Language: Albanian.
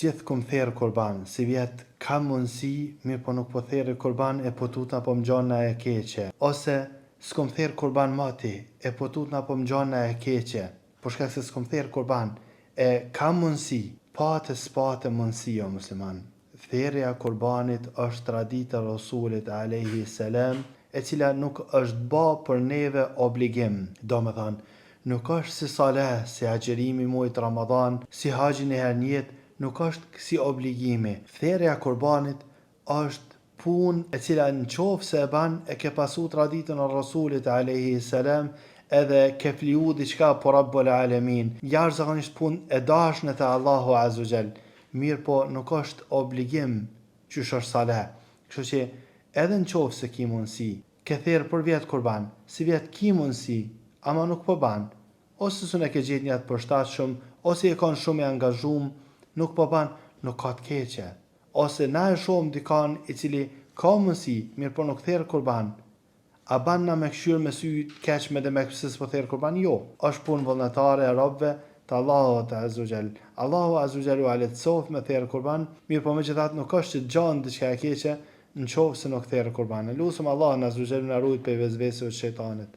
Gjithë kum therë kurban, si vjetë ka mundësi, mirë po nuk po therë kurban e po tutna po mgjona e keqe. Ose s'kom therë kurban mati, e po tutna po mgjona e keqe. Po shkak se s'kom therë kurban, e ka mundësi, s'pate mundësi o musliman. Therja kurbanit është tradita e Rasulit alayhi salam, e cila nuk është bë për neve obligim. Do me thënë, nuk është si saleh, si agjerimi muajit Ramadan, si haxhi një herë në jetë, nuk është si obligimi. Therja kurbanit është punë e cila në qofë se e ban, e ke pasu traditën e Rasulit alayhi salam, edhe ke fliu diçka po Rabbul Alamin. Jashtëzakonisht punë e dashme te Allahu Azza wa Jall. Mirë po nuk është obligim qysh është saleh. Kështu që edhe në qofë se ki mundësi, ke therë për vjetë kurban, si vjetë ki mundësi, ama nuk po ban, ose së ne ke gjetë një atë përshtatë shumë, ose e kanë shumë e angazhum, nuk po ban, nuk ka të keqe. Ose na e shumë dikan i cili ka mundësi, mirë po nuk therë kurban, a ban na me këshyrë me sy keq me dhe me kësës po therë kurban? Jo, është punë vullnetare e robëve të Allahu të Azza wa Jall. Allahu Azza wa Jall u aletësof me therë kurban, mirë po me gjithatë nuk është që gjanë diçka e keqe në qofë se nuk therë kurban. Lusëm Allah në Azza wa Jall në rujt për vezvesëve të shejtanit.